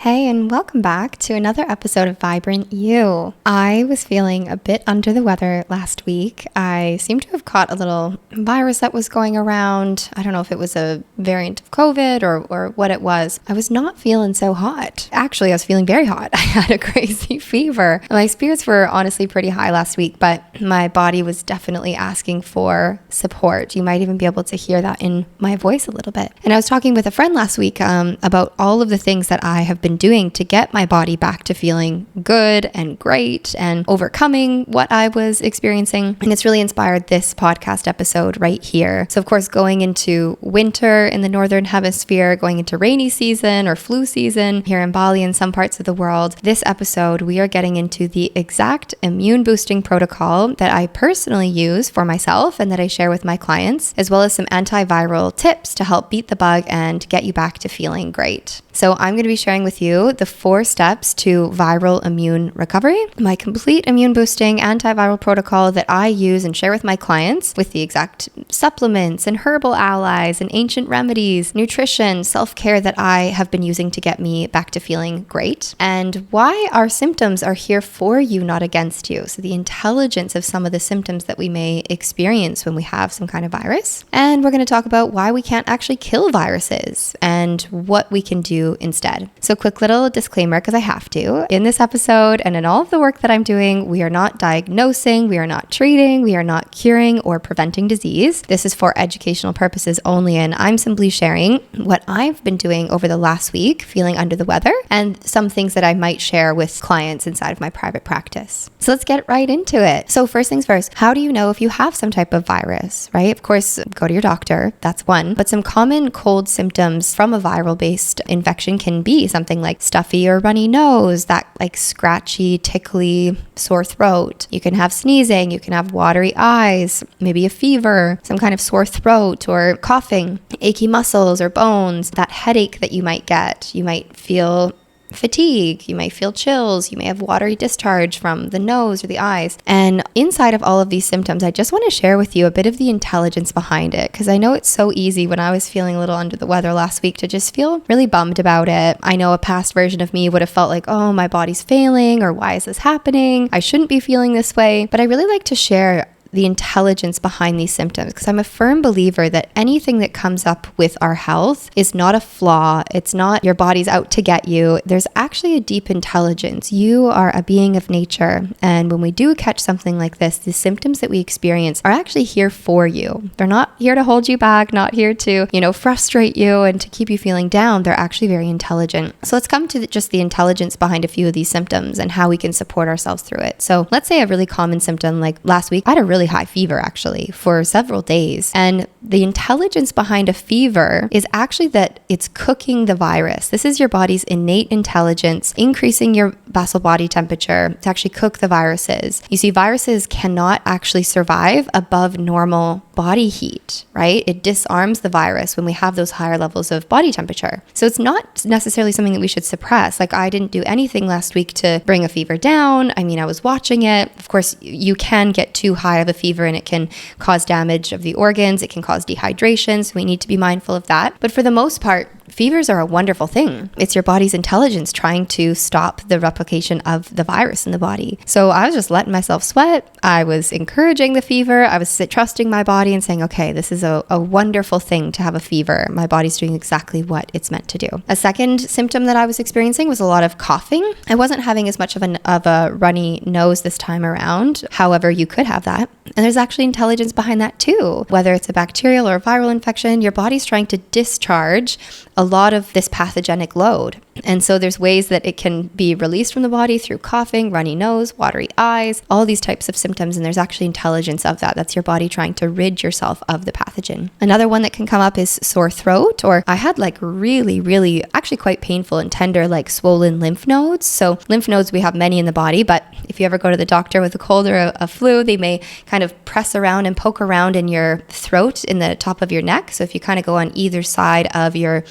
Hey, and welcome back to another episode of Vibrant You. I was feeling a bit under the weather last week. I seem to have caught a little virus that was going around. I don't know if it was a variant of COVID or what it was. I was not feeling so hot. Actually, I was feeling very hot. I had a crazy fever. My spirits were honestly pretty high last week, but my body was definitely asking for support. You might even be able to hear that in my voice a little bit. And I was talking with a friend last week about all of the things that I have been doing to get my body back to feeling good and great and overcoming what I was experiencing. And it's really inspired this podcast episode right here. So of course, going into winter in the Northern Hemisphere, going into rainy season or flu season here in Bali and some parts of the world, this episode, we are getting into the exact immune boosting protocol that I personally use for myself and that I share with my clients, as well as some antiviral tips to help beat the bug and get you back to feeling great. So I'm going to be sharing with you the 4 steps to viral immune recovery, my complete immune boosting antiviral protocol that I use and share with my clients with the exact supplements and herbal allies and ancient remedies, nutrition, self-care that I have been using to get me back to feeling great, and why our symptoms are here for you, not against you. So the intelligence of some of the symptoms that we may experience when we have some kind of virus. And we're going to talk about why we can't actually kill viruses and what we can do instead. So quick little disclaimer, because I have to. In this episode and in all of the work that I'm doing, we are not diagnosing, we are not treating, we are not curing or preventing disease. This is for educational purposes only, and I'm simply sharing what I've been doing over the last week, feeling under the weather, and some things that I might share with clients inside of my private practice. So let's get right into it. So first things first, how do you know if you have some type of virus, right? Of course, go to your doctor, that's one. But some common cold symptoms from a viral-based infection can be something like stuffy or runny nose, that like scratchy, tickly, sore throat. You can have sneezing, you can have watery eyes, maybe a fever, some kind of sore throat or coughing, achy muscles or bones, that headache that you might get. You might feel fatigue, you might feel chills, you may have watery discharge from the nose or the eyes. And inside of all of these symptoms, I just want to share with you a bit of the intelligence behind it, because I know it's so easy when I was feeling a little under the weather last week to just feel really bummed about it. I know a past version of me would have felt like, oh, my body's failing, or why is this happening? I shouldn't be feeling this way. But I really like to share the intelligence behind these symptoms, because I'm a firm believer that anything that comes up with our health is not a flaw. It's not your body's out to get you. There's actually a deep intelligence. You are a being of nature. And when we do catch something like this, the symptoms that we experience are actually here for you. They're not here to hold you back, not here to, frustrate you and to keep you feeling down. They're actually very intelligent. So let's come to just the intelligence behind a few of these symptoms and how we can support ourselves through it. So let's say a really common symptom, like last week, I had a really high fever actually for several days. And the intelligence behind a fever is actually that it's cooking the virus. This is your body's innate intelligence, increasing your basal body temperature to actually cook the viruses. You see, viruses cannot actually survive above normal body heat, right? It disarms the virus when we have those higher levels of body temperature. So it's not necessarily something that we should suppress. Like, I didn't do anything last week to bring a fever down. I mean, I was watching it. Of course, you can get too high of a fever and it can cause damage of the organs. It can cause dehydration. So we need to be mindful of that. But for the most part, fevers are a wonderful thing. It's your body's intelligence trying to stop the replication of the virus in the body. So I was just letting myself sweat. I was encouraging the fever. I was trusting my body and saying, okay, this is a wonderful thing to have a fever. My body's doing exactly what it's meant to do. A second symptom that I was experiencing was a lot of coughing. I wasn't having as much of a runny nose this time around. However, you could have that. And there's actually intelligence behind that too. Whether it's a bacterial or a viral infection, your body's trying to discharge a lot of this pathogenic load. And so there's ways that it can be released from the body through coughing, runny nose, watery eyes, all these types of symptoms. And there's actually intelligence of that. That's your body trying to rid yourself of the pathogen. Another one that can come up is sore throat, or I had like really actually quite painful and tender, like swollen lymph nodes. So lymph nodes, we have many in the body, but if you ever go to the doctor with a cold or a flu, they may kind of press around and poke around in your throat, in the top of your neck. So if you kind of go on either side of your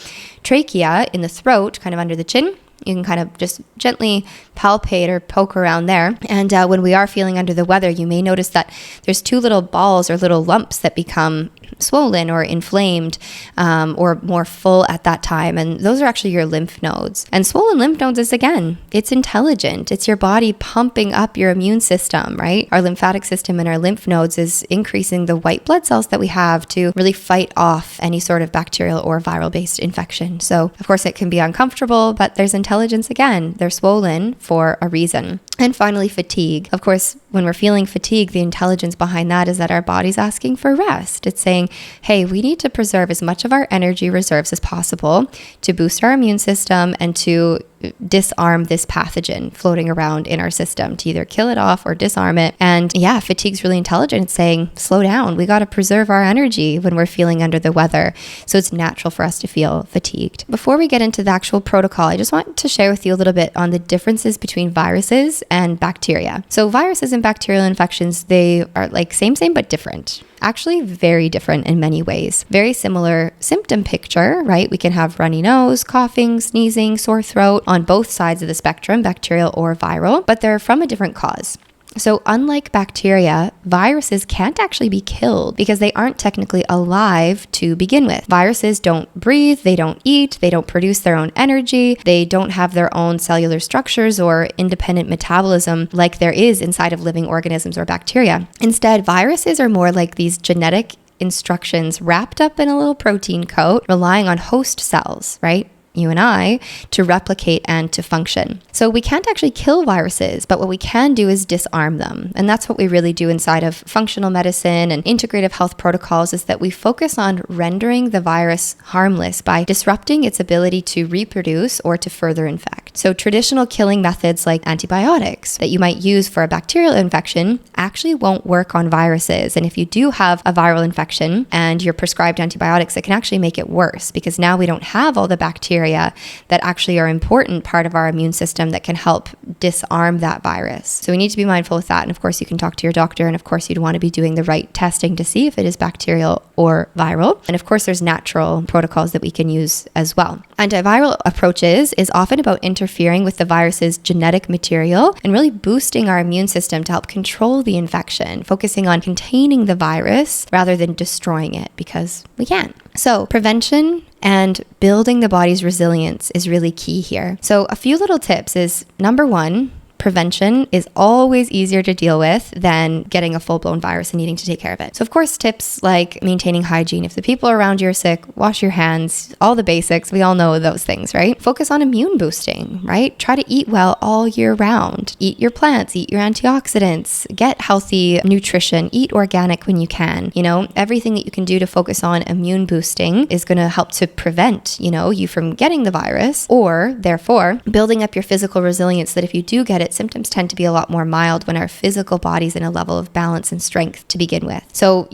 trachea in the throat, kind of under the chin, you can kind of just gently palpate or poke around there. And when we are feeling under the weather, you may notice that there's 2 little balls or little lumps that become swollen or inflamed or more full at that time. And those are actually your lymph nodes. And swollen lymph nodes is, again, it's intelligent. It's your body pumping up your immune system, right? Our lymphatic system and our lymph nodes is increasing the white blood cells that we have to really fight off any sort of bacterial or viral based infection. So of course it can be uncomfortable, but there's intelligence again. They're swollen for a reason. And finally, fatigue. Of course, when we're feeling fatigue, the intelligence behind that is that our body's asking for rest. It's saying, hey, we need to preserve as much of our energy reserves as possible to boost our immune system and to disarm this pathogen floating around in our system, to either kill it off or disarm it. And yeah, fatigue's really intelligent. It's saying, slow down. We got to preserve our energy when we're feeling under the weather. So it's natural for us to feel fatigued. Before we get into the actual protocol, I just want to share with you a little bit on the differences between viruses and bacteria. So viruses and bacterial infections, they are like same, but different. Actually very different in many ways. Very similar symptom picture, right? We can have runny nose, coughing, sneezing, sore throat on both sides of the spectrum, bacterial or viral, but they're from a different cause. So unlike bacteria, viruses can't actually be killed because they aren't technically alive to begin with. Viruses don't breathe, they don't eat, they don't produce their own energy, they don't have their own cellular structures or independent metabolism like there is inside of living organisms or bacteria. Instead, viruses are more like these genetic instructions wrapped up in a little protein coat, relying on host cells, right? You and I, to replicate and to function. So we can't actually kill viruses, but what we can do is disarm them. And that's what we really do inside of functional medicine and integrative health protocols, is that we focus on rendering the virus harmless by disrupting its ability to reproduce or to further infect. So traditional killing methods like antibiotics that you might use for a bacterial infection actually won't work on viruses. And if you do have a viral infection and you're prescribed antibiotics, it can actually make it worse because now we don't have all the bacteria that actually are important part of our immune system that can help disarm that virus. So we need to be mindful with that. And of course, you can talk to your doctor. And of course, you'd want to be doing the right testing to see if it is bacterial or viral. And of course, there's natural protocols that we can use as well. Antiviral approaches is often about interfering with the virus's genetic material and really boosting our immune system to help control the infection, focusing on containing the virus rather than destroying it because we can. So prevention and building the body's resilience is really key here. So a few little tips is, number one, prevention is always easier to deal with than getting a full-blown virus and needing to take care of it. So of course, tips like maintaining hygiene. If the people around you are sick, wash your hands, all the basics. We all know those things, right? Focus on immune boosting, right? Try to eat well all year round. Eat your plants, eat your antioxidants, get healthy nutrition, eat organic when you can. You know, everything that you can do to focus on immune boosting is going to help to prevent, you from getting the virus, or therefore building up your physical resilience so that if you do get it, symptoms tend to be a lot more mild when our physical body's in a level of balance and strength to begin with. So,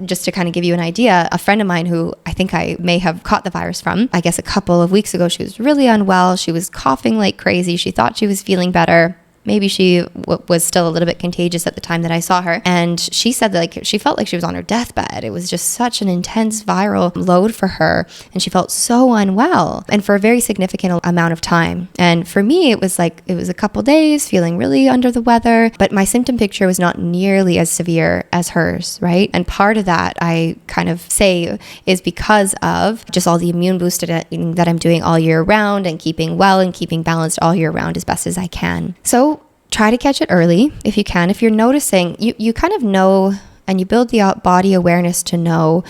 just to kind of give you an idea, a friend of mine who I think I may have caught the virus from, I guess a couple of weeks ago, she was really unwell. She was coughing like crazy. She thought she was feeling better. Maybe she was still a little bit contagious at the time that I saw her. And she said that she felt like she was on her deathbed. It was just such an intense viral load for her. And she felt so unwell and for a very significant amount of time. And for me, it was a couple days feeling really under the weather, but my symptom picture was not nearly as severe as hers, right? And part of that I kind of say is because of just all the immune boosting that I'm doing all year round and keeping well and keeping balanced all year round as best as I can. So try to catch it early if you can. If you're noticing, you kind of know, and you build the body awareness to know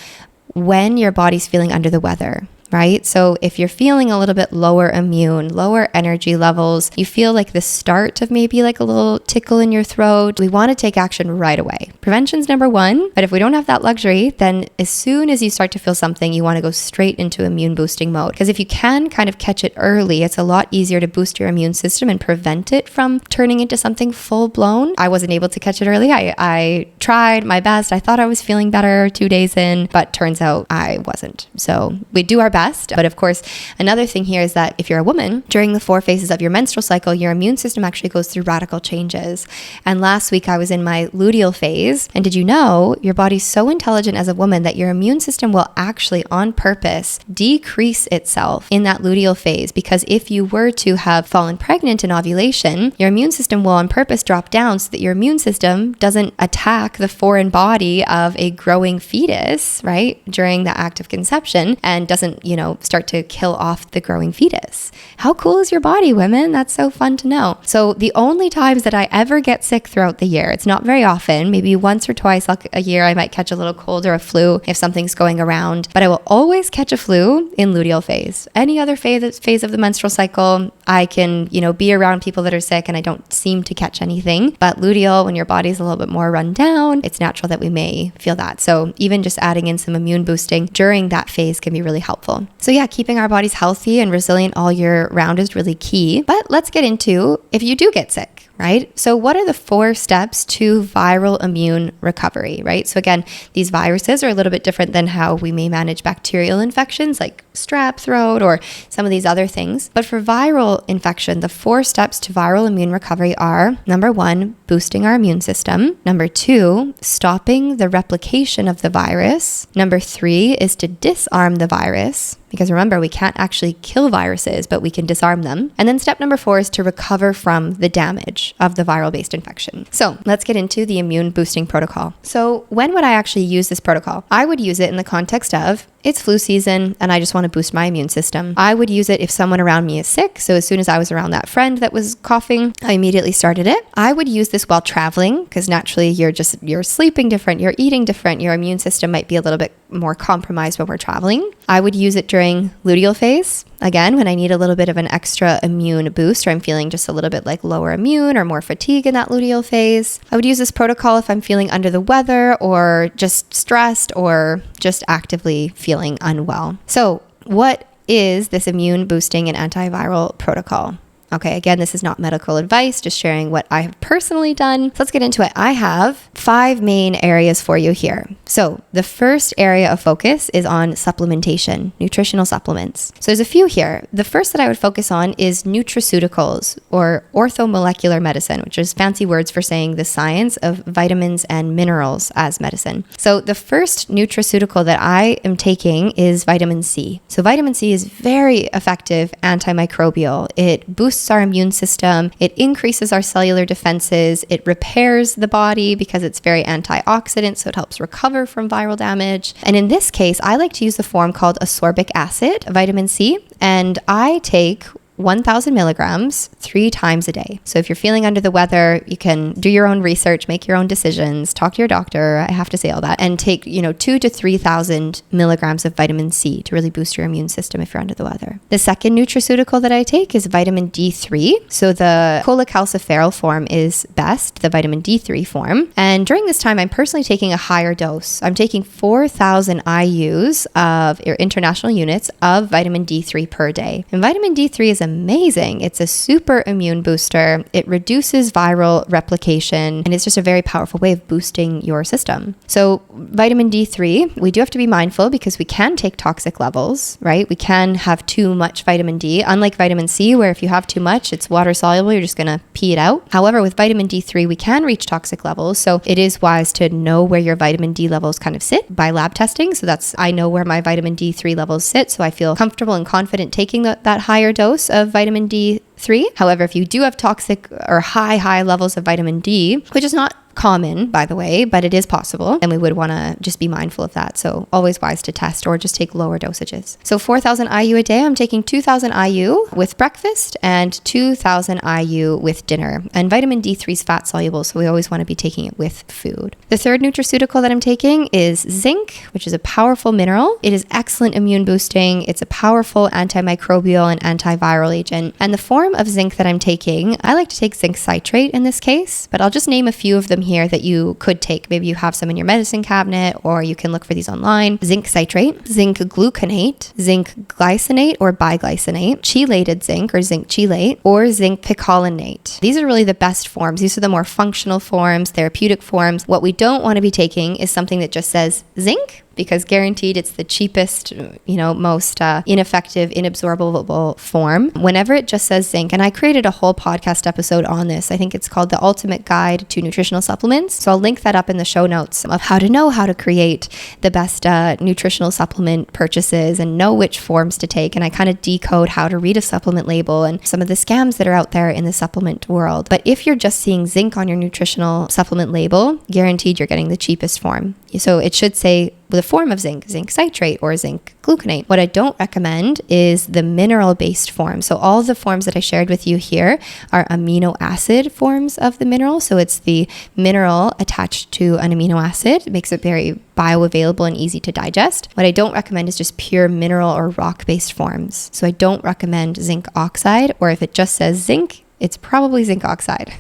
when your body's feeling under the weather, right? So if you're feeling a little bit lower immune, lower energy levels, you feel like the start of maybe like a little tickle in your throat, we want to take action right away. Prevention's number one, but if we don't have that luxury, then as soon as you start to feel something, you want to go straight into immune boosting mode. Because if you can kind of catch it early, it's a lot easier to boost your immune system and prevent it from turning into something full blown. I wasn't able to catch it early. I tried my best. I thought I was feeling better 2 days in, but turns out I wasn't. So we do our best best. But of course, another thing here is that if you're a woman, during the 4 phases of your menstrual cycle, your immune system actually goes through radical changes. And last week I was in my luteal phase. And did you know your body's so intelligent as a woman that your immune system will actually on purpose decrease itself in that luteal phase? Because if you were to have fallen pregnant in ovulation, your immune system will on purpose drop down so that your immune system doesn't attack the foreign body of a growing fetus, right, during the act of conception, and doesn't, start to kill off the growing fetus. How cool is your body, women? That's so fun to know. So the only times that I ever get sick throughout the year, it's not very often, maybe once or twice a year, I might catch a little cold or a flu if something's going around, but I will always catch a flu in luteal phase. Any other phase of the menstrual cycle, I can, be around people that are sick and I don't seem to catch anything. But luteal, when your body's a little bit more run down, it's natural that we may feel that. So even just adding in some immune boosting during that phase can be really helpful. So yeah, keeping our bodies healthy and resilient all year round is really key. But let's get into if you do get sick, right? So what are the 4 steps to viral immune recovery, right? So again, these viruses are a little bit different than how we may manage bacterial infections like strep throat or some of these other things. But for viral infection, the 4 steps to viral immune recovery are: number 1, boosting our immune system. Number 2, stopping the replication of the virus. Number 3 is to disarm the virus. Because remember, we can't actually kill viruses, but we can disarm them. And then step number 4 is to recover from the damage of the viral-based infection. So let's get into the immune boosting protocol. So when would I actually use this protocol? I would use it in the context of it's flu season and I just want to boost my immune system. I would use it if someone around me is sick. So as soon as I was around that friend that was coughing, I immediately started it. I would use this while traveling because naturally you're sleeping different, you're eating different, your immune system might be a little bit more compromised when we're traveling. I would use it during luteal phase. Again, when I need a little bit of an extra immune boost or I'm feeling just a little bit like lower immune or more fatigue in that luteal phase. I would use this protocol if I'm feeling under the weather or just stressed or just actively feeling unwell. So what is this immune boosting and antiviral protocol? Okay, again, this is not medical advice, just sharing what I have personally done. So let's get into it. I have 5 main areas for you here. So the first area of focus is on supplementation, nutritional supplements. So there's a few here. The first that I would focus on is nutraceuticals or orthomolecular medicine, which is fancy words for saying the science of vitamins and minerals as medicine. So the first nutraceutical that I am taking is vitamin C. So vitamin C is very effective antimicrobial. It boosts our immune system. It increases our cellular defenses. It repairs the body because it's very antioxidant, so it helps recover from viral damage. And in this case, I like to use the form called ascorbic acid, vitamin C, and I take 1,000 milligrams 3 times a day. So if you're feeling under the weather, you can do your own research, make your own decisions, talk to your doctor. I have to say all that, and take 2,000 to 3,000 milligrams of vitamin C to really boost your immune system if you're under the weather. The second nutraceutical that I take is vitamin D3. So the cholecalciferol form is best, the vitamin D3 form. And during this time, I'm personally taking a higher dose. I'm taking 4,000 IUs of or international units of vitamin D3 per day. And vitamin D3 is amazing. It's a super immune booster. It reduces viral replication, and it's just a very powerful way of boosting your system. So vitamin D3, we do have to be mindful because we can take toxic levels, right? We can have too much vitamin D, unlike vitamin C, where if you have too much, it's water soluble, you're just going to pee it out. However, with vitamin D3, we can reach toxic levels. So it is wise to know where your vitamin D levels kind of sit by lab testing. So I know where my vitamin D3 levels sit. So I feel comfortable and confident taking that higher dose of vitamin D3. However, if you do have toxic or high levels of vitamin D, which is not common, by the way, but it is possible, and we would want to just be mindful of that. So always wise to test or just take lower dosages. So 4,000 IU a day, I'm taking 2,000 IU with breakfast and 2,000 IU with dinner. And vitamin D3 is fat soluble, so we always want to be taking it with food. The third nutraceutical that I'm taking is zinc, which is a powerful mineral. It is excellent immune boosting. It's a powerful antimicrobial and antiviral agent. And the form of zinc that I'm taking, I like to take zinc citrate in this case, but I'll just name a few of them here that you could take. Maybe you have some in your medicine cabinet, or you can look for these online. Zinc citrate, zinc gluconate, zinc glycinate or biglycinate, chelated zinc or zinc chelate, or zinc picolinate. These are really the best forms. These are the more functional forms, therapeutic forms. What we don't want to be taking is something that just says zinc, because guaranteed it's the cheapest, most ineffective, inabsorbable form. Whenever it just says zinc, and I created a whole podcast episode on this. I think it's called The Ultimate Guide to Nutritional Supplements. So I'll link that up in the show notes of how to know how to create the best nutritional supplement purchases and know which forms to take. And I kind of decode how to read a supplement label and some of the scams that are out there in the supplement world. But if you're just seeing zinc on your nutritional supplement label, guaranteed you're getting the cheapest form. So it should say the form of zinc citrate or zinc gluconate. What I don't recommend is the mineral-based form. So all the forms that I shared with you here are amino acid forms of the mineral. So it's the mineral attached to an amino acid. It makes it very bioavailable and easy to digest. What I don't recommend is just pure mineral or rock-based forms. So I don't recommend zinc oxide, or if it just says zinc, it's probably zinc oxide.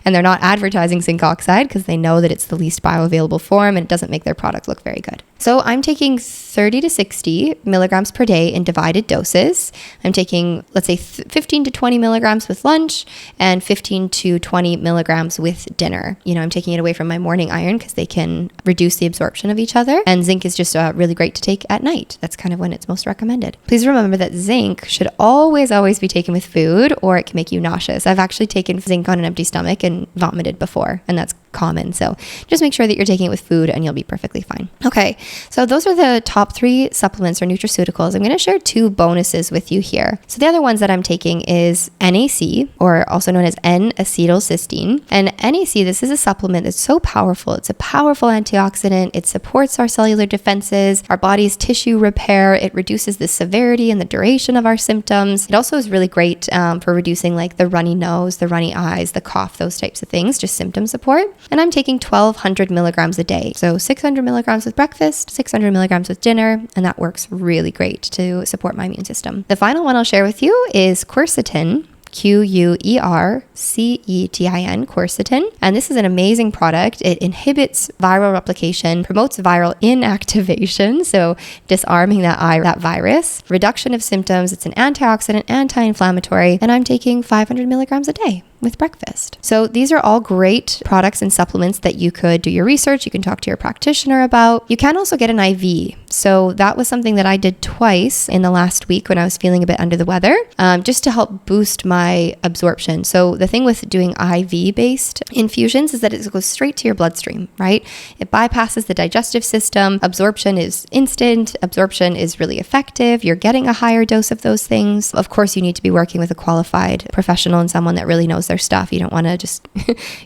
And they're not advertising zinc oxide because they know that it's the least bioavailable form and it doesn't make their product look very good. So I'm taking 30 to 60 milligrams per day in divided doses. I'm taking, let's say, 15 to 20 milligrams with lunch and 15 to 20 milligrams with dinner. I'm taking it away from my morning iron because they can reduce the absorption of each other. And zinc is just really great to take at night. That's kind of when it's most recommended. Please remember that zinc should always be taken with food, or it can make you nauseous. I've actually taken zinc on an empty stomach and vomited before, and that's common. So just make sure that you're taking it with food and you'll be perfectly fine. Okay, so those are the top 3 supplements or nutraceuticals. I'm going to share 2 bonuses with you here. So the other ones that I'm taking is NAC, or also known as N-acetylcysteine. And NAC, this is a supplement that's so powerful. It's a powerful antioxidant. It supports our cellular defenses, our body's tissue repair. It reduces the severity and the duration of our symptoms. It also is really great for reducing like the runny nose, the runny eyes, the cough, those types of things, just symptom support. And I'm taking 1,200 milligrams a day. So 600 milligrams with breakfast, 600 milligrams with dinner, and that works really great to support my immune system. The final one I'll share with you is quercetin. Quercetin, quercetin. And this is an amazing product. It inhibits viral replication, promotes viral inactivation, so disarming that virus, reduction of symptoms. It's an antioxidant, anti-inflammatory, and I'm taking 500 milligrams a day with breakfast. So these are all great products and supplements that you could do your research. You can talk to your practitioner about. You can also get an IV. So that was something that I did twice in the last week when I was feeling a bit under the weather, just to help boost my absorption. So the thing with doing IV-based infusions is that it goes straight to your bloodstream, right? It bypasses the digestive system. Absorption is instant. Absorption is really effective. You're getting a higher dose of those things. Of course, you need to be working with a qualified professional and someone that really knows their stuff. You don't want to just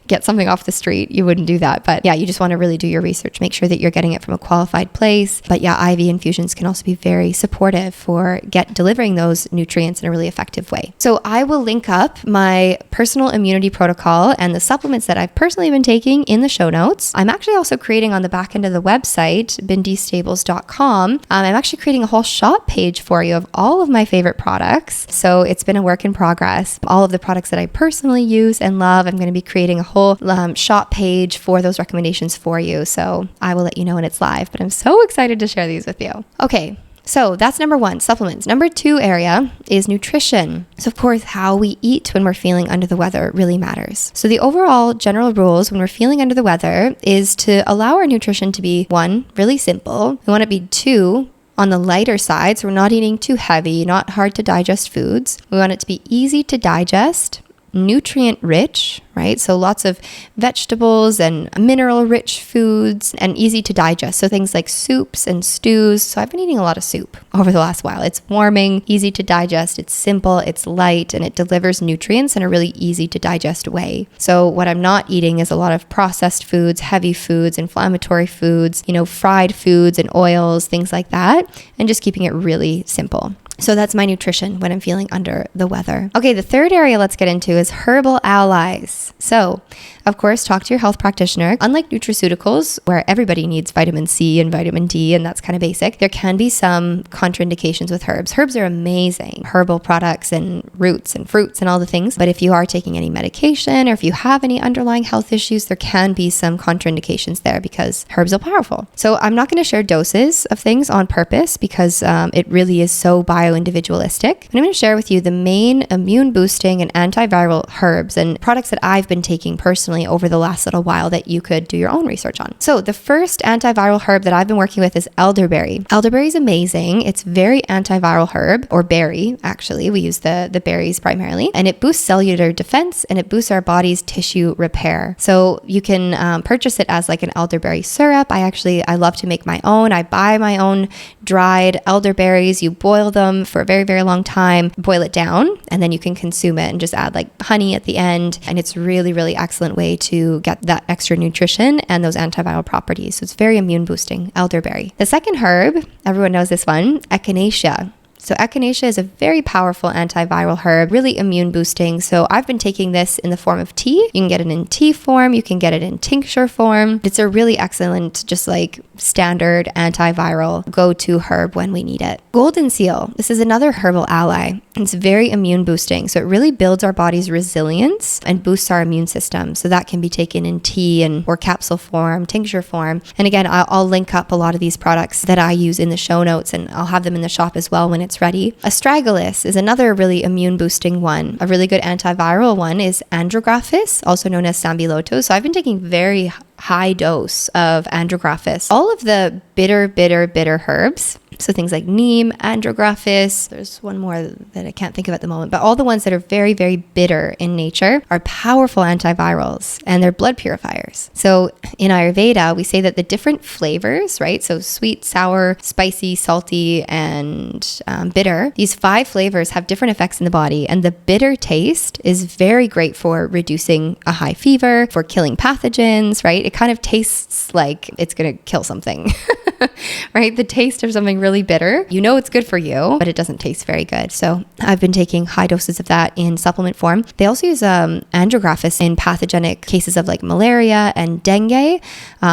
get something off the street. You wouldn't do that. But yeah, you just want to really do your research. Make sure that you're getting it from a qualified place. But yeah, IV infusions can also be very supportive for delivering those nutrients in a really effective way. So I will link up my personal immunity protocol and the supplements that I've personally been taking in the show notes. I'm actually also creating on the back end of the website, bindistables.com. I'm actually creating a whole shop page for you of all of my favorite products. So it's been a work in progress. All of the products that I personally use and love, I'm going to be creating a whole shop page for those recommendations for you. So I will let you know when it's live, but I'm so excited to share these with you. Okay. So that's number 1, supplements. Number 2 area is nutrition. So of course, how we eat when we're feeling under the weather really matters. So the overall general rules when we're feeling under the weather is to allow our nutrition to be 1, really simple. We want it to be 2, on the lighter side. So we're not eating too heavy, not hard to digest foods. We want it to be easy to digest, nutrient rich, right? So lots of vegetables and mineral rich foods and easy to digest. So things like soups and stews. So I've been eating a lot of soup over the last while. It's warming, easy to digest. It's simple, it's light, and it delivers nutrients in a really easy to digest way. So what I'm not eating is a lot of processed foods, heavy foods, inflammatory foods, fried foods and oils, things like that, and just keeping it really simple. So that's my nutrition when I'm feeling under the weather. Okay, the third area let's get into is herbal allies. So, of course, talk to your health practitioner. Unlike nutraceuticals, where everybody needs vitamin C and vitamin D, and that's kind of basic, there can be some contraindications with herbs. Herbs are amazing, herbal products and roots and fruits and all the things. But if you are taking any medication or if you have any underlying health issues, there can be some contraindications there because herbs are powerful. So I'm not going to share doses of things on purpose because it really is so bioavailable bio-individualistic. And I'm going to share with you the main immune boosting and antiviral herbs and products that I've been taking personally over the last little while that you could do your own research on. So the first antiviral herb that I've been working with is elderberry. Elderberry is amazing. It's very antiviral herb, or berry, actually. We use the berries primarily, and it boosts cellular defense and it boosts our body's tissue repair. So you can purchase it as like an elderberry syrup. I love to make my own. I buy my own dried elderberries. You boil them for a very, very long time, boil it down, and then you can consume it and just add like honey at the end. And it's really, really excellent way to get that extra nutrition and those antiviral properties. So it's very immune boosting, elderberry. The second herb, everyone knows this one, echinacea. So echinacea is a very powerful antiviral herb, really immune boosting. So I've been taking this in the form of tea. You can get it in tea form. You can get it in tincture form. It's a really excellent, just like standard antiviral go-to herb when we need it. Golden seal. This is another herbal ally. It's very immune boosting. So it really builds our body's resilience and boosts our immune system. So that can be taken in tea or capsule form, tincture form. And again, I'll link up a lot of these products that I use in the show notes, and I'll have them in the shop as well when it's ready. Astragalus is another really immune boosting one. A really good antiviral one is andrographis, also known as sambiloto. So I've been taking very high dose of andrographis. All of the bitter herbs, so things like neem, andrographis, there's one more that I can't think of at the moment, but all the ones that are very, very bitter in nature are powerful antivirals, and they're blood purifiers. So in Ayurveda, we say that the different flavors, right? So sweet, sour, spicy, salty, and bitter, these 5 flavors have different effects in the body. And the bitter taste is very great for reducing a high fever, for killing pathogens, right? It kind of tastes like it's going to kill something, right? The taste of something really bitter, you know it's good for you, but it doesn't taste very good. So I've been taking high doses of that in supplement form. They also use andrographis in pathogenic cases of like malaria and dengue,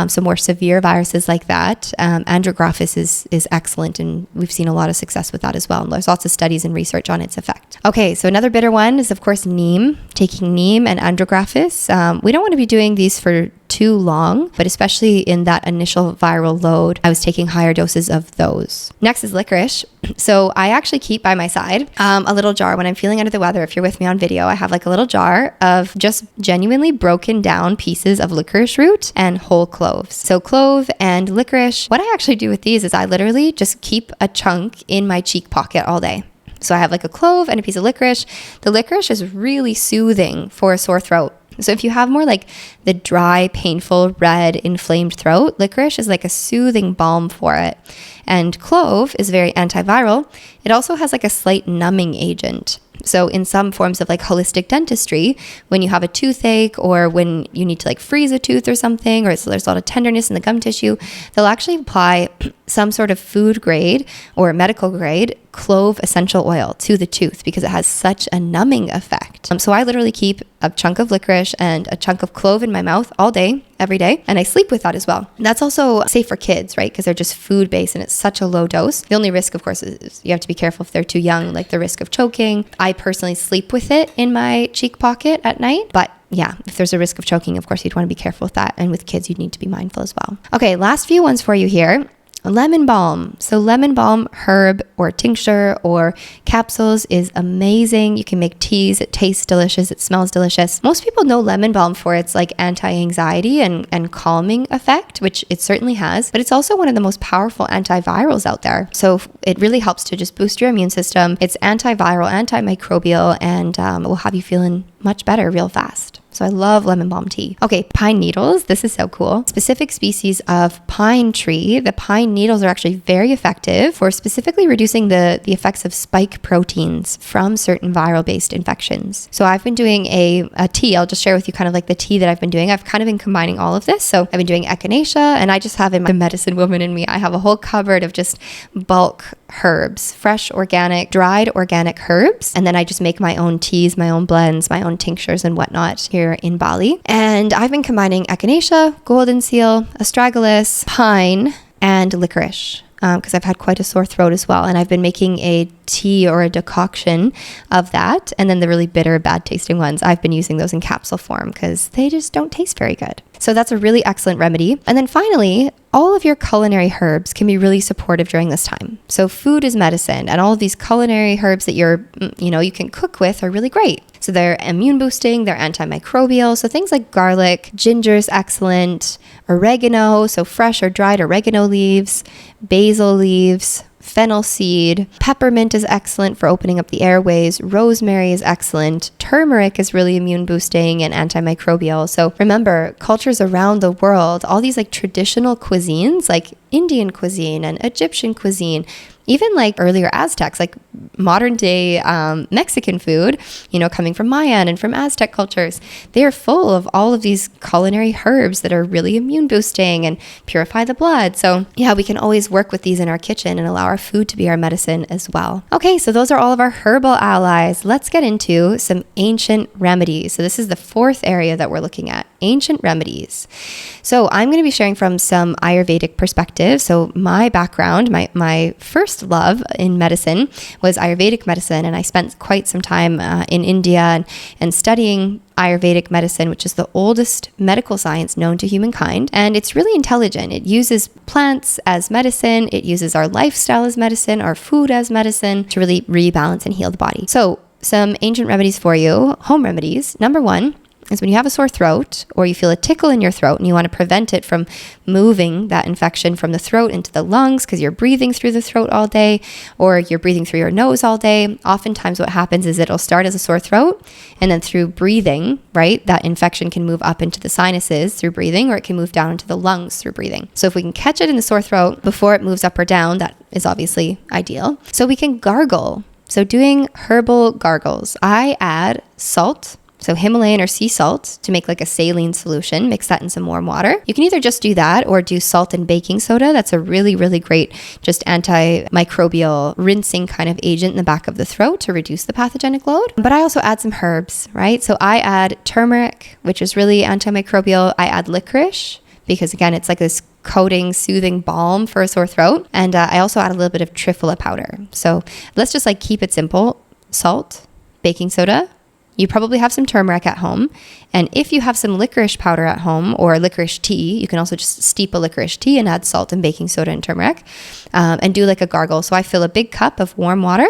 so more severe viruses like that. Andrographis is excellent, and we've seen a lot of success with that as well. And there's lots of studies and research on its effect. Okay, so another bitter one is of course neem. Taking neem and andrographis. We don't want to be doing these for too long, but especially in that initial viral load, I was taking higher doses of those. Next is licorice. So I actually keep by my side a little jar when I'm feeling under the weather. If you're with me on video, I have like a little jar of just genuinely broken down pieces of licorice root and whole cloves. So clove and licorice. What I actually do with these is I literally just keep a chunk in my cheek pocket all day. So I have like a clove and a piece of licorice. The licorice is really soothing for a sore throat. So if you have more like the dry, painful, red, inflamed throat, licorice is like a soothing balm for it. And clove is very antiviral. It also has like a slight numbing agent. So in some forms of like holistic dentistry, when you have a toothache or when you need to like freeze a tooth or something, or there's a lot of tenderness in the gum tissue, they'll actually apply some sort of food grade or medical grade clove essential oil to the tooth because it has such a numbing effect. So I literally keep a chunk of licorice and a chunk of clove in my mouth all day, every day, and I sleep with that as well. That's also safe for kids, right? Because they're just food based and it's such a low dose. The only risk, of course, is you have to be careful if they're too young, like the risk of choking. I personally sleep with it in my cheek pocket at night, but yeah, if there's a risk of choking, of course, you'd want to be careful with that. And with kids, you'd need to be mindful as well. Okay, last few ones for you here. Lemon balm. So lemon balm herb or tincture or capsules is amazing. You can make teas. It tastes delicious. It smells delicious. Most people know lemon balm for its like anti-anxiety and calming effect, which it certainly has, but it's also one of the most powerful antivirals out there. So it really helps to just boost your immune system. It's antiviral, antimicrobial, and will have you feeling much better real fast. So I love lemon balm tea. Okay, pine needles. This is so cool. Specific species of pine tree. The pine needles are actually very effective for specifically reducing the effects of spike proteins from certain viral-based infections. So I've been doing a tea. I'll just share with you kind of like the tea that I've been doing. I've kind of been combining all of this. So I've been doing echinacea, and I just have in my medicine woman in me, I have a whole cupboard of just bulk herbs, fresh, organic, dried organic herbs. And then I just make my own teas, my own blends, my own tinctures and whatnot here in Bali. And I've been combining echinacea, golden seal, astragalus, pine, and licorice because I've had quite a sore throat as well. And I've been making a tea or a decoction of that. And then the really bitter, bad tasting ones, I've been using those in capsule form because they just don't taste very good. So that's a really excellent remedy. And then finally, all of your culinary herbs can be really supportive during this time. So food is medicine, and all of these culinary herbs that you can cook with are really great. So they're immune boosting, they're antimicrobial. So things like garlic, ginger is excellent, oregano, so fresh or dried oregano leaves, basil leaves, fennel seed, peppermint is excellent for opening up the airways, rosemary is excellent, turmeric is really immune boosting and antimicrobial. So remember, cultures around the world, all these like traditional cuisines, like Indian cuisine and Egyptian cuisine, even like earlier Aztecs, like modern day Mexican food, coming from Mayan and from Aztec cultures, they are full of all of these culinary herbs that are really immune boosting and purify the blood. So yeah, we can always work with these in our kitchen and allow our food to be our medicine as well. Okay, so those are all of our herbal allies. Let's get into some ancient remedies. So this is the fourth area that we're looking at, ancient remedies. So I'm going to be sharing from some Ayurvedic perspective. So my background, my first love in medicine was Ayurvedic medicine, and I spent quite some time in India and studying Ayurvedic medicine, which is the oldest medical science known to humankind. And it's really intelligent. It uses plants as medicine. It uses our lifestyle as medicine, our food as medicine to really rebalance and heal the body. So some ancient remedies for you, home remedies. Number one is when you have a sore throat or you feel a tickle in your throat and you want to prevent it from moving that infection from the throat into the lungs because you're breathing through the throat all day or you're breathing through your nose all day. Oftentimes what happens is it'll start as a sore throat and then through breathing, right, that infection can move up into the sinuses through breathing, or it can move down into the lungs through breathing. So if we can catch it in the sore throat before it moves up or down, that is obviously ideal. So we can gargle. So doing herbal gargles, I add salt, so Himalayan or sea salt, to make like a saline solution. Mix that in some warm water. You can either just do that or do salt and baking soda. That's a really, really great just antimicrobial rinsing kind of agent in the back of the throat to reduce the pathogenic load. But I also add some herbs, right? So I add turmeric, which is really antimicrobial. I add licorice because again, it's like this coating, soothing balm for a sore throat. And I also add a little bit of triphala powder. So let's just like keep it simple. Salt, baking soda. You probably have some turmeric at home. And if you have some licorice powder at home or licorice tea, you can also just steep a licorice tea and add salt and baking soda and turmeric and do like a gargle. So I fill a big cup of warm water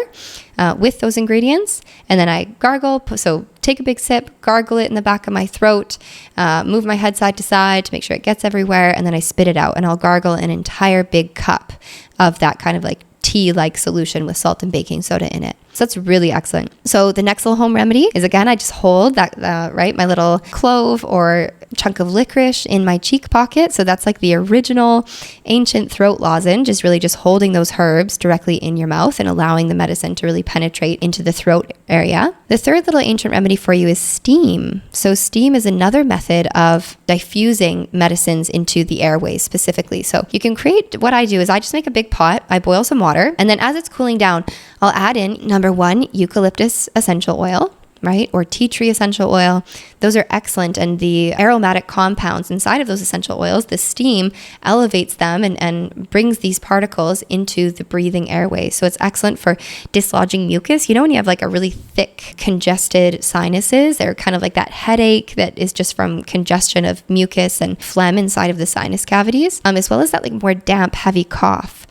with those ingredients and then I gargle. So take a big sip, gargle it in the back of my throat, move my head side to side to make sure it gets everywhere. And then I spit it out and I'll gargle an entire big cup of that kind of like tea-like solution with salt and baking soda in it. So that's really excellent. So the next little home remedy is, again, I just hold that, my little clove or chunk of licorice in my cheek pocket. So that's like the original ancient throat lozenge, is really just holding those herbs directly in your mouth and allowing the medicine to really penetrate into the throat area. The third little ancient remedy for you is steam. So steam is another method of diffusing medicines into the airways specifically. So you can create, what I do is I just make a big pot, I boil some water, and then as it's cooling down, I'll add in, number one, eucalyptus essential oil, right? Or tea tree essential oil. Those are excellent. And the aromatic compounds inside of those essential oils, the steam elevates them and brings these particles into the breathing airway. So it's excellent for dislodging mucus. When you have like a really thick, congested sinuses, they're kind of like that headache that is just from congestion of mucus and phlegm inside of the sinus cavities, as well as that like more damp, heavy cough.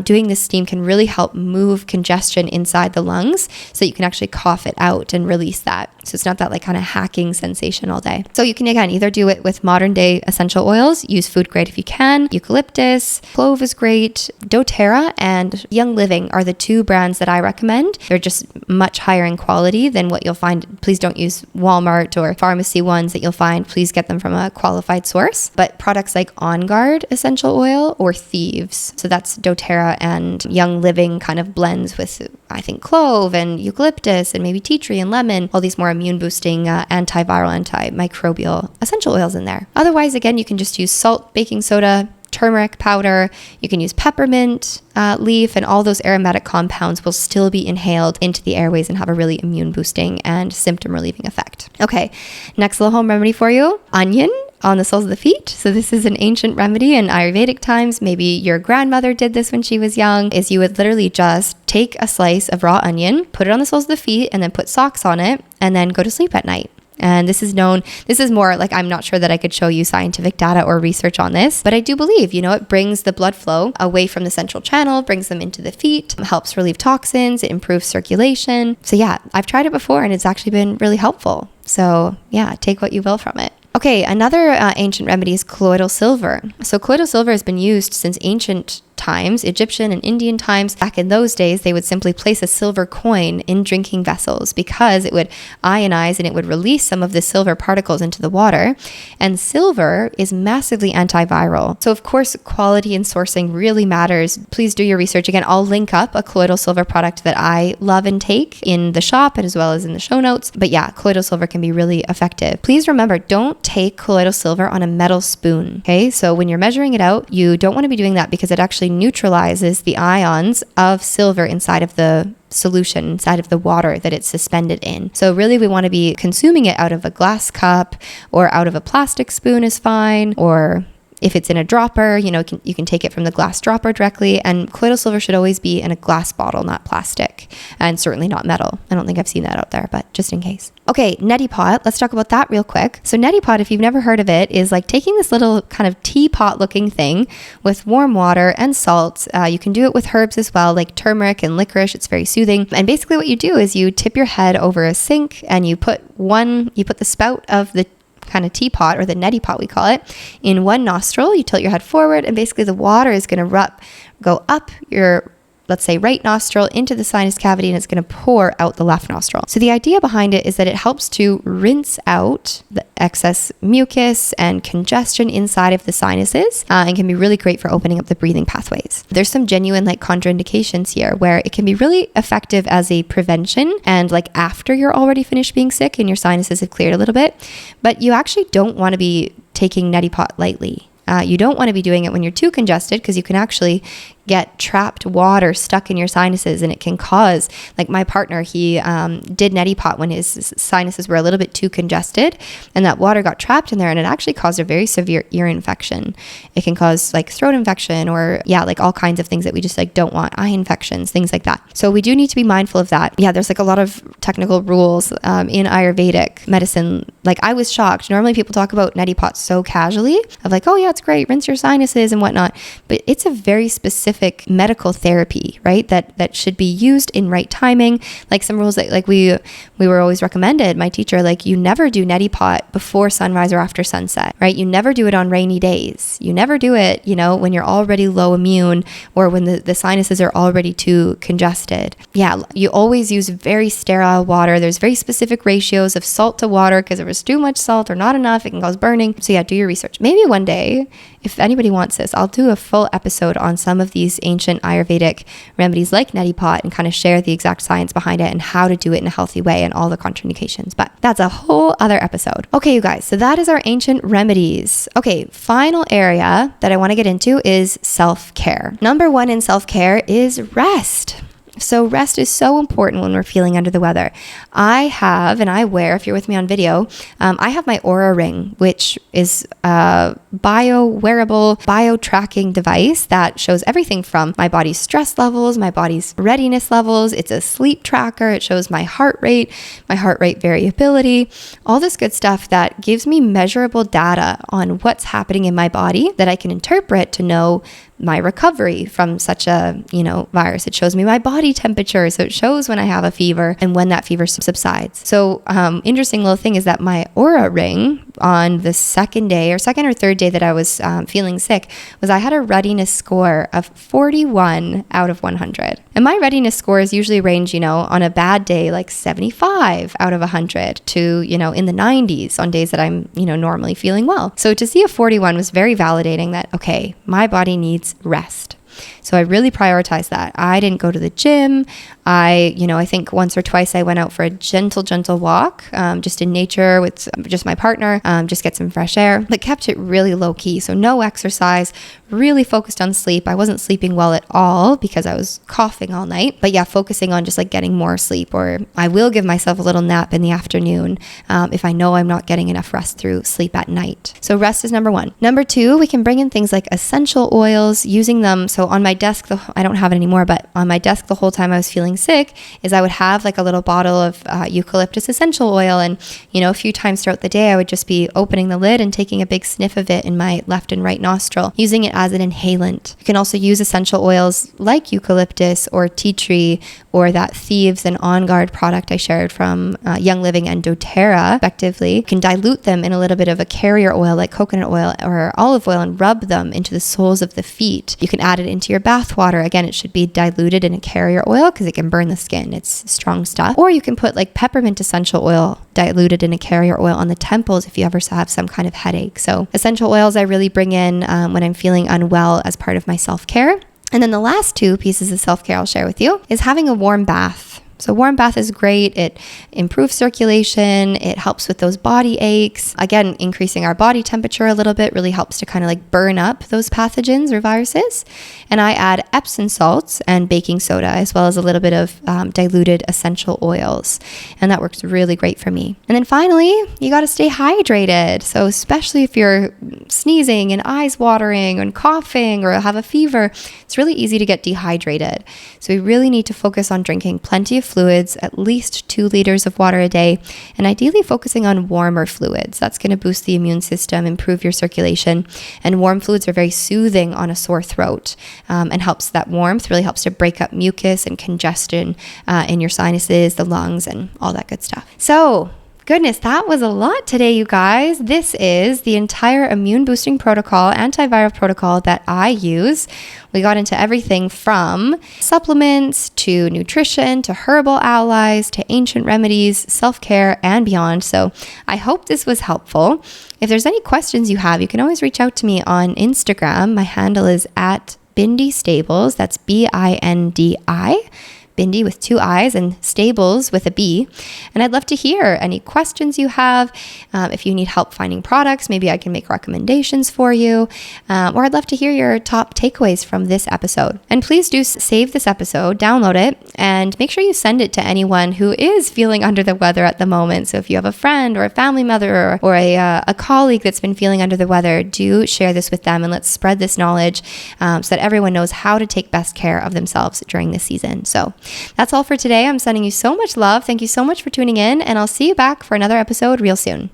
Doing this steam can really help move congestion inside the lungs so you can actually cough it out and release that. So it's not that like kind of hacking sensation all day. So you can, again, either do it with modern day essential oils, use food grade if you can. Eucalyptus, clove is great. doTERRA and Young Living are the two brands that I recommend. They're just much higher in quality than what you'll find. Please don't use Walmart or pharmacy ones that you'll find. Please get them from a qualified source. But products like On Guard essential oil or Thieves. So that's doTERRA and Young Living kind of blends with, I think, clove and eucalyptus and maybe tea tree and lemon, all these more immune boosting, antiviral, antimicrobial essential oils in there. Otherwise, again, you can just use salt, baking soda, turmeric powder. You can use peppermint leaf, and all those aromatic compounds will still be inhaled into the airways and have a really immune boosting and symptom relieving effect. Okay, next little home remedy for you, onion on the soles of the feet. So this is an ancient remedy in Ayurvedic times. Maybe your grandmother did this when she was young, is you would literally just take a slice of raw onion, put it on the soles of the feet, and then put socks on it, and then go to sleep at night. And this is more like, I'm not sure that I could show you scientific data or research on this, but I do believe, it brings the blood flow away from the central channel, brings them into the feet, helps relieve toxins, it improves circulation. So yeah, I've tried it before and it's actually been really helpful. So yeah, take what you will from it. Okay, another ancient remedy is colloidal silver. So colloidal silver has been used since ancient times, Egyptian and Indian times. Back in those days, they would simply place a silver coin in drinking vessels because it would ionize and it would release some of the silver particles into the water. And silver is massively antiviral. So of course, quality and sourcing really matters. Please do your research. Again, I'll link up a colloidal silver product that I love and take in the shop and as well as in the show notes. But yeah, colloidal silver can be really effective. Please remember, don't take colloidal silver on a metal spoon. Okay, so when you're measuring it out, you don't want to be doing that because it actually neutralizes the ions of silver inside of the solution, inside of the water that it's suspended in. So really we want to be consuming it out of a glass cup or out of a plastic spoon is fine, or if it's in a dropper, you can take it from the glass dropper directly. And colloidal silver should always be in a glass bottle, not plastic, and certainly not metal. I don't think I've seen that out there, but just in case. Okay, neti pot. Let's talk about that real quick. So neti pot, if you've never heard of it, is like taking this little kind of teapot looking thing with warm water and salt. You can do it with herbs as well, like turmeric and licorice. It's very soothing. And basically what you do is you tip your head over a sink and you put the spout of the kind of teapot, or the neti pot we call it, in one nostril. You tilt your head forward and basically the water is going to go up your, let's say, right nostril into the sinus cavity, and it's going to pour out the left nostril. So the idea behind it is that it helps to rinse out the excess mucus and congestion inside of the sinuses, and can be really great for opening up the breathing pathways. There's some genuine contraindications here where it can be really effective as a prevention and after you're already finished being sick and your sinuses have cleared a little bit, but you actually don't want to be taking neti pot lightly. You don't want to be doing it when you're too congested because you can actually get trapped water stuck in your sinuses, and it can cause, my partner, he did neti pot when his sinuses were a little bit too congested, and that water got trapped in there, and it actually caused a very severe ear infection. It can cause throat infection or all kinds of things that we just don't want, eye infections, things like that. So we do need to be mindful of that. Yeah, there's a lot of technical rules in Ayurvedic medicine. I was shocked. Normally people talk about neti pot so casually of oh yeah, it's great, rinse your sinuses and whatnot, but it's a very specific medical therapy, right? That should be used in right timing. Some rules that we were always recommended, my teacher, you never do neti pot before sunrise or after sunset, right? You never do it on rainy days. You never do it, when you're already low immune or when the sinuses are already too congested. Yeah, you always use very sterile water. There's very specific ratios of salt to water because if there's too much salt or not enough, it can cause burning. So yeah, do your research. Maybe one day, if anybody wants this, I'll do a full episode on some of these ancient Ayurvedic remedies like neti pot and kind of share the exact science behind it and how to do it in a healthy way and all the contraindications. But that's a whole other episode. Okay, you guys, so that is our ancient remedies. Okay, final area that I want to get into is self-care. Number one in self-care is rest. So rest is so important when we're feeling under the weather. I have, and I wear, if you're with me on video, I have my Aura Ring, which is a wearable bio-tracking device that shows everything from my body's stress levels, my body's readiness levels. It's a sleep tracker. It shows my heart rate variability, all this good stuff that gives me measurable data on what's happening in my body that I can interpret to know my recovery from such a, virus. It shows me my body temperature. So it shows when I have a fever and when that fever subsides. So interesting little thing is that my Aura Ring on the second or third day that I was feeling sick was I had a readiness score of 41 out of 100. And my readiness scores usually range, on a bad day, 75 out of 100 to, in the 90s on days that I'm, normally feeling well. So to see a 41 was very validating that, okay, my body needs rest. So I really prioritize that. I didn't go to the gym. I think once or twice I went out for a gentle walk, just in nature with just my partner, just get some fresh air, but kept it really low key. So no exercise, really focused on sleep. I wasn't sleeping well at all because I was coughing all night, but yeah, focusing on just like getting more sleep, or I will give myself a little nap in the afternoon if I know I'm not getting enough rest through sleep at night. So rest is number one. Number two, we can bring in things like essential oils, using them. So on my desk, I don't have it anymore, but on my desk the whole time I was feeling sick is I would have like a little bottle of eucalyptus essential oil, and a few times throughout the day I would just be opening the lid and taking a big sniff of it in my left and right nostril, using it as an inhalant. You can also use essential oils like eucalyptus or tea tree, or that Thieves and On Guard product I shared from Young Living and doTERRA, respectively. You can dilute them in a little bit of a carrier oil like coconut oil or olive oil and rub them into the soles of the feet. You can add it into your bath water. Again, it should be diluted in a carrier oil because it can burn the skin. It's strong stuff. Or you can put like peppermint essential oil diluted in a carrier oil on the temples if you ever have some kind of headache. So essential oils I really bring in when I'm feeling unwell as part of my self-care. And then the last two pieces of self-care I'll share with you is having a warm bath. So warm bath is great. It improves circulation. It helps with those body aches. Again, increasing our body temperature a little bit really helps to kind of like burn up those pathogens or viruses. And I add Epsom salts and baking soda, as well as a little bit of diluted essential oils. And that works really great for me. And then finally, you got to stay hydrated. So especially if you're sneezing and eyes watering and coughing or have a fever, it's really easy to get dehydrated. So we really need to focus on drinking plenty of fluids, at least 2 liters of water a day, and ideally focusing on warmer fluids. That's going to boost the immune system, improve your circulation, and warm fluids are very soothing on a sore throat, and helps. That warmth really helps to break up mucus and congestion in your sinuses, the lungs, and all that good stuff. So goodness, that was a lot today, you guys. This is the entire immune boosting protocol, antiviral protocol that I use. We got into everything from supplements to nutrition to herbal allies to ancient remedies, self-care, and beyond. So I hope this was helpful. If there's any questions you have, you can always reach out to me on Instagram. My handle is at Bindi Stables. That's Bindi. Bindi with 2 I's and Stables with a B. And I'd love to hear any questions you have. If you need help finding products, maybe I can make recommendations for you. Or I'd love to hear your top takeaways from this episode. And please do save this episode, download it, and make sure you send it to anyone who is feeling under the weather at the moment. So if you have a friend or a family member or a colleague that's been feeling under the weather, do share this with them, and let's spread this knowledge so that everyone knows how to take best care of themselves during this season. So that's all for today. I'm sending you so much love. Thank you so much for tuning in, and I'll see you back for another episode real soon.